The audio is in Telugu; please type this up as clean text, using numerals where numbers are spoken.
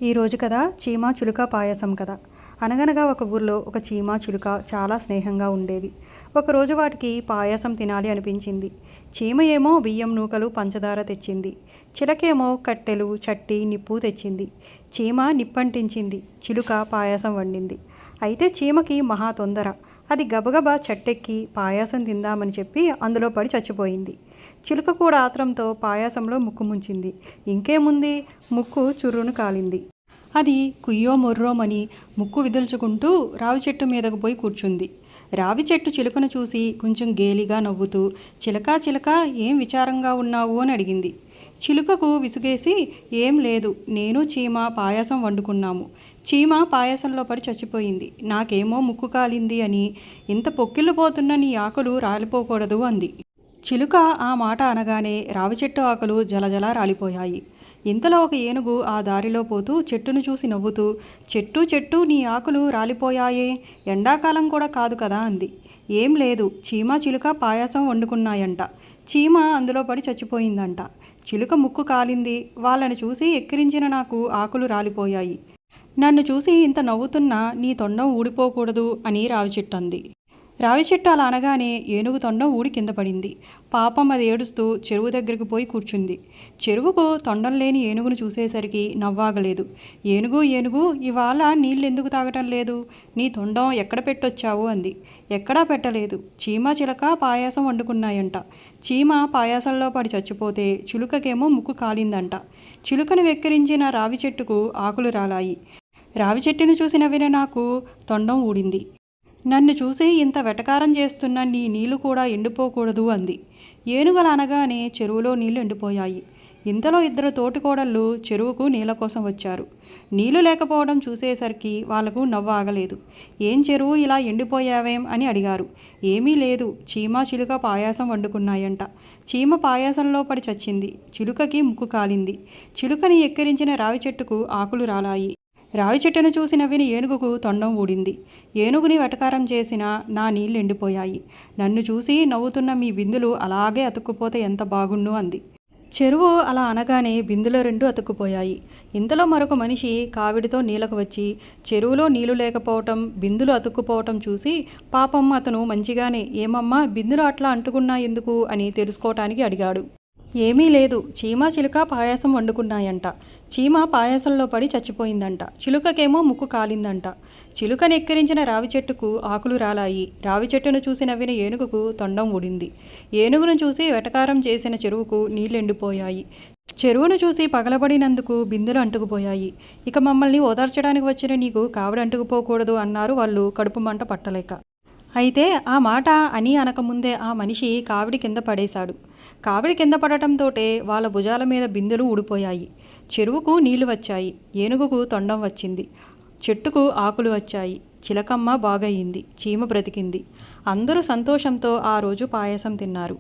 ఈరోజు కదా చీమ చిలుక పాయసం కదా. అనగనగా ఒక ఊర్లో ఒక చీమ చిలుక చాలా స్నేహంగా ఉండేవి. ఒకరోజు వాటికి పాయసం తినాలి అనిపించింది. చీమ ఏమో బియ్యం నూకలు పంచదార తెచ్చింది. చిలకేమో కట్టెలు చట్టి నిప్పు తెచ్చింది. చీమ నిప్పంటించింది, చిలుక పాయసం వండింది. అయితే చీమకి మహా తొందర. అది గబగబా చెట్టెక్కి పాయసం తిందామని చెప్పి అందులో పడి చచ్చిపోయింది. చిలుక కూడా ఆత్రంతో పాయసంలో ముక్కు ముంచింది. ఇంకేముంది, ముక్కు చుర్రును కాలింది. అది కుయ్యో మొర్రోమని ముక్కు విదుల్చుకుంటూ రావి చెట్టు మీదకు పోయి కూర్చుంది. రావి చెట్టు చిలుకను చూసి కొంచెం గేలిగా నవ్వుతూ, చిలకా చిలకా ఏం విచారంగా ఉన్నావు అని అడిగింది. చిలుకకు విసుగేసి, ఏం లేదు, నేను చీమ పాయసం వండుకున్నాము. చీమ పాయసంలో పడి చచ్చిపోయింది. నాకేమో ముక్కు కాలింది అని ఇంత పొక్కిళ్ళుపోతున్న నీ ఆకులు రాలిపోకూడదు అంది. చిలుక ఆ మాట అనగానే రావి చెట్టు ఆకులు జలజల రాలిపోయాయి. ఇంతలో ఒక ఏనుగు ఆ దారిలో పోతూ చెట్టును చూసి నవ్వుతూ, చెట్టు చెట్టు నీ ఆకులు రాలిపోయాయే, ఎండాకాలం కూడా కాదు కదా అంది. ఏం లేదు, చీమ చిలుక పాయసం వండుకున్నాయంట. చీమ అందులో పడి చచ్చిపోయిందంట. చిలుక ముక్కు కాలింది. వాళ్ళని చూసి ఎక్కిరించిన నాకు ఆకులు రాలిపోయాయి. నన్ను చూసి ఇంత నవ్వుతున్నా నీ తొండం ఊడిపోకూడదు అని రావి చెట్టు అంది. రావి చెట్టు అలా అనగానే ఏనుగు తొండం ఊడి కింద పడింది. పాపం అది ఏడుస్తూ చెరువు దగ్గరికి పోయి కూర్చుంది. చెరువుకు తొండం లేని ఏనుగును చూసేసరికి నవ్వాగలేదు. ఏనుగు ఏనుగు, ఇవాళ నీళ్ళు ఎందుకు తాగటం లేదు? నీ తొండం ఎక్కడ పెట్టొచ్చావు అంది. ఎక్కడా పెట్టలేదు, చీమ చిలక పాయాసం వండుకున్నాయంట. చీమ పాయాసంలో పడి చచ్చిపోతే చిలుకకేమో ముక్కు కాలిందంట. చిలుకను వెక్కిరించిన రావి చెట్టుకు ఆకులు రాలాయి. రావి చెట్టును చూసి నవ్విన నాకు తొండం ఊడింది. నన్ను చూసి ఇంత వెటకారం చేస్తున్న నీ నీళ్లు కూడా ఎండిపోకూడదు అంది. ఏనుగలు అనగానే చెరువులో నీళ్లు ఎండిపోయాయి. ఇంతలో ఇద్దరు తోటికోడళ్ళు చెరువుకు నీళ్ళ కోసం వచ్చారు. నీళ్లు లేకపోవడం చూసేసరికి వాళ్లకు నవ్వు ఆగలేదు. ఏం చెరువు ఇలా ఎండిపోయావేం అని అడిగారు. ఏమీ లేదు, చీమ చిలుక పాయాసం వండుకున్నాయంట. చీమ పాయాసంలో పడి చచ్చింది. చిలుకకి ముక్కు కాలింది. చిలుకని ఎక్కిరించిన రావి చెట్టుకు ఆకులు రాలాయి. రావి చెట్టును చూసి నవ్విన ఏనుగుకు తొండం ఊడింది. ఏనుగుని వెటకారం చేసిన నా నీళ్లు ఎండిపోయాయి. నన్ను చూసి నవ్వుతున్న మీ బిందులు అలాగే అతుక్కుపోతే ఎంత బాగుండు అంది. చెరువు అలా అనగానే బిందులో రెండు అతుక్కుపోయాయి. ఇంతలో మరొక మనిషి కావిడితో నీళ్ళకు వచ్చి చెరువులో నీళ్లు లేకపోవటం, బిందులు అతుక్కుపోవటం చూసి పాపం అతను మంచిగానే, ఏమమ్మా బిందులు అట్లా అంటుకున్నా ఎందుకు అని తెలుసుకోవటానికి అడిగాడు. ఏమీ లేదు, చీమ చిలుక పాయసం వండుకున్నాయంట. చీమ పాయసంలో పడి చచ్చిపోయిందంట. చిలుకకేమో ముక్కు కాలిందంట. చిలుకను ఎక్కిరించిన రావి చెట్టుకు ఆకులు రాలాయి. రావి చెట్టును చూసి నవ్విన ఏనుగుకు తొండం ఊడింది. ఏనుగును చూసి వెటకారం చేసిన చెరువుకు నీళ్ళెండిపోయాయి. చెరువును చూసి పగలబడినందుకు బిందెలు అంటుకుపోయాయి. ఇక మమ్మల్ని ఓదార్చడానికి వచ్చిన నీకు కావిడ అంటుకుపోకూడదు అన్నారు వాళ్ళు కడుపు మంట పట్టలేక. అయితే ఆ మాట అని అనకముందే ఆ మనిషి కావిడి కింద పడేశాడు. కావిడి కింద పడటంతోటే వాళ్ళ భుజాల మీద బిందెలు ఊడిపోయాయి. చెరువుకు నీళ్లు వచ్చాయి. ఏనుగుకు తొండం వచ్చింది. చెట్టుకు ఆకులు వచ్చాయి. చిలకమ్మ బాగయింది. చీమ బ్రతికింది. అందరూ సంతోషంతో ఆ రోజు పాయసం తిన్నారు.